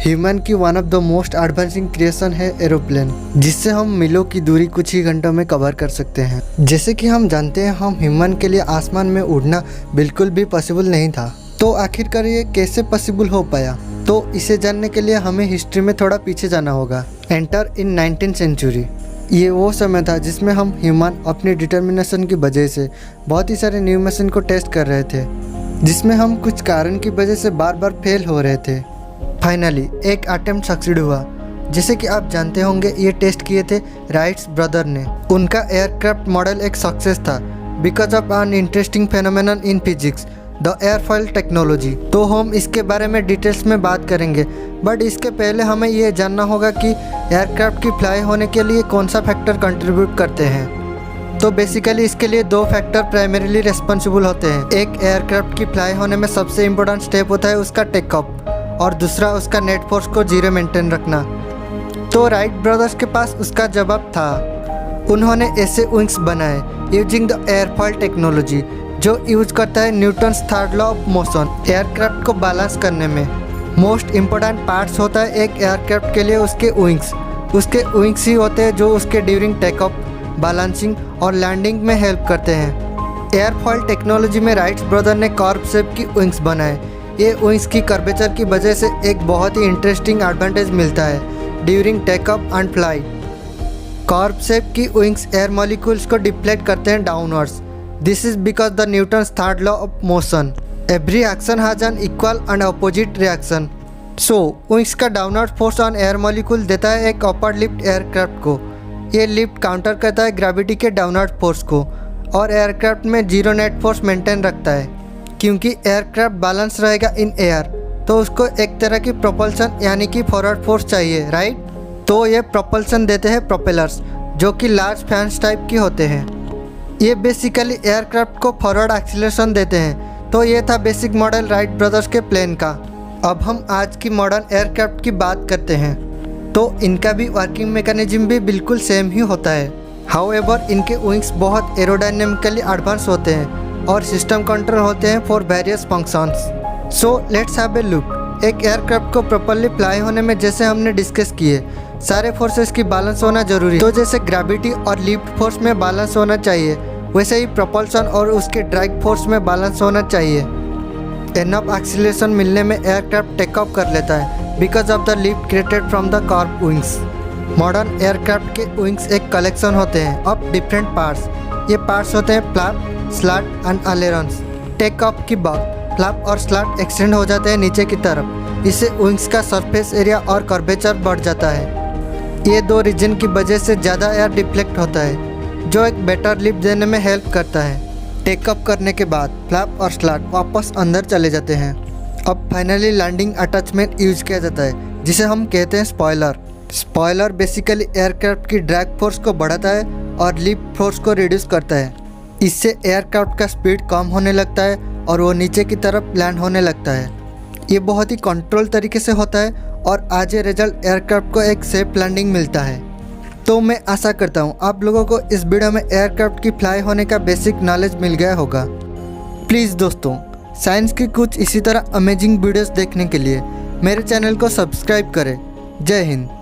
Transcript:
Human की one of the most advancing creation है aeroplane, जिससे हम मीलों की दूरी कुछ ही घंटों में कवर कर सकते हैं। जैसे कि हम जानते हैं, हम ह्यूमन के लिए आसमान में उड़ना बिल्कुल भी पॉसिबल नहीं था। तो आखिरकार ये कैसे पॉसिबल हो पाया? तो इसे जानने के लिए हमें हिस्ट्री में थोड़ा पीछे जाना होगा। Enter in 19th century. ये वो समय था जिसमें हम ह्यूमन अपनी डिटर्मिनेशन की वजह से बहुत ही सारे न्यू मशीन को टेस्ट कर रहे थे, जिसमें हम कुछ कारण की वजह से बार बार फेल हो रहे थे। फाइनली एक अटेम्प्ट सक्सीड हुआ। जैसे कि आप जानते होंगे, ये टेस्ट किए थे राइट्स ब्रदर ने। उनका एयरक्राफ्ट मॉडल एक सक्सेस था because of an interesting phenomenon in physics, the airfoil technology. तो हम इसके बारे में डिटेल्स में बात करेंगे, बट इसके पहले हमें ये जानना होगा कि एयरक्राफ्ट की फ्लाई होने के लिए कौन सा फैक्टर कंट्रीब्यूट करते हैं। तो बेसिकली इसके लिए दो फैक्टर प्राइमरीली रिस्पॉन्सिबल होते हैं। एक एयरक्राफ्ट की फ्लाई होने में सबसे इम्पोर्टेंट स्टेप होता है उसका टेक ऑफ, और दूसरा उसका नेट फोर्स को 0 मेंटेन रखना। तो राइट ब्रदर्स के पास उसका जवाब था। उन्होंने ऐसे विंग्स बनाए यूजिंग द एयरफॉइल टेक्नोलॉजी, जो यूज करता है Newton's third law of motion aircraft को बैलेंस करने में। मोस्ट इम्पोर्टेंट पार्ट्स होता है एक एयरक्राफ्ट के लिए उसके विंग्स। उसके विंग्स ही होते हैं जो उसके ड्यूरिंग टेक ऑफ, बैलेंसिंग और लैंडिंग में हेल्प करते हैं। एयरफॉइल टेक्नोलॉजी में राइट्स ब्रदर ने कॉर्ब शेप की विंग्स बनाए। ये विंग्स की कर्वेचर की वजह से एक बहुत ही इंटरेस्टिंग एडवांटेज मिलता है during take off and flight. Curved shape की विंग्स एयर मॉलिक्यूल्स को डिफ्लेक्ट करते हैं downwards. This is because the Newton's third law of motion, every action has an equal and opposite reaction. So wings का downward force on air molecule देता है एक upward lift aircraft को। ये lift counter करता है ग्रेविटी के downward force को, और एयरक्राफ्ट में 0 नेट फोर्स मेंटेन रखता है। क्योंकि एयरक्राफ्ट बैलेंस रहेगा इन एयर, तो उसको एक तरह की प्रोपल्सन यानी कि फॉरवर्ड फोर्स चाहिए, राइट। तो ये प्रोपल्सन देते हैं प्रोपेलर्स, जो कि लार्ज फैंस टाइप की होते हैं। ये बेसिकली एयरक्राफ्ट को फॉरवर्ड एक्सीलरेशन देते हैं। तो ये था बेसिक मॉडल राइट ब्रदर्स के प्लेन का। अब हम आज की मॉडर्न एयरक्राफ्ट की बात करते हैं। तो इनका भी वर्किंग मैकेनिज्म भी बिल्कुल सेम ही होता है। हाउएवर इनके विंग्स बहुत एरोडायनेमिकली एडवांस होते हैं और सिस्टम कंट्रोल होते हैं for various functions. So let's have a look. एक एयरक्राफ्ट को प्रॉपर्ली फ्लाई होने में, जैसे हमने डिस्कस किए, सारे फोर्सेस की बैलेंस होना जरूरी है। तो जैसे ग्रेविटी और लिफ्ट फोर्स में बैलेंस होना चाहिए, वैसे ही प्रोपल्सन और उसके ड्रैग फोर्स में बैलेंस होना चाहिए। एनफ एक्सीलरेशन मिलने में एयरक्राफ्ट टेक ऑफ कर लेता है because of the lift created from the curved wings. Modern aircraft के विंग्स एक कलेक्शन होते हैं ऑफ डिफरेंट पार्ट्स। ये पार्ट्स होते हैं flap, slat and ailerons. Take off की बात, फ्लैप और स्लैट एक्सटेंड हो जाते हैं नीचे की तरफ। इससे विंग्स का सरफेस एरिया और कर्वेचर बढ़ जाता है। ये दो रीजन की वजह से ज़्यादा एयर डिफ्लेक्ट होता है, जो एक बेटर लिफ्ट देने में हेल्प करता है। टेक ऑफ करने के बाद फ्लैप और स्लैट वापस अंदर चले जाते हैं। अब फाइनली लैंडिंग अटैचमेंट यूज किया जाता है, जिसे हम कहते हैं स्पॉयलर। स्पॉयलर बेसिकली एयरक्राफ्ट की ड्रैग फोर्स को बढ़ाता है और लिफ्ट फोर्स को रिड्यूस करता है। इससे एयरक्राफ्ट का स्पीड कम होने लगता है और वो नीचे की तरफ लैंड होने लगता है। ये बहुत ही कंट्रोल तरीके से होता है और आज ये रिजल्ट एयरक्राफ्ट को एक सेफ लैंडिंग मिलता है। तो मैं आशा करता हूँ आप लोगों को इस वीडियो में एयरक्राफ्ट की फ्लाई होने का बेसिक नॉलेज मिल गया होगा। प्लीज़ दोस्तों, साइंस की कुछ इसी तरह अमेजिंग वीडियोस देखने के लिए मेरे चैनल को सब्सक्राइब करें। जय हिंद।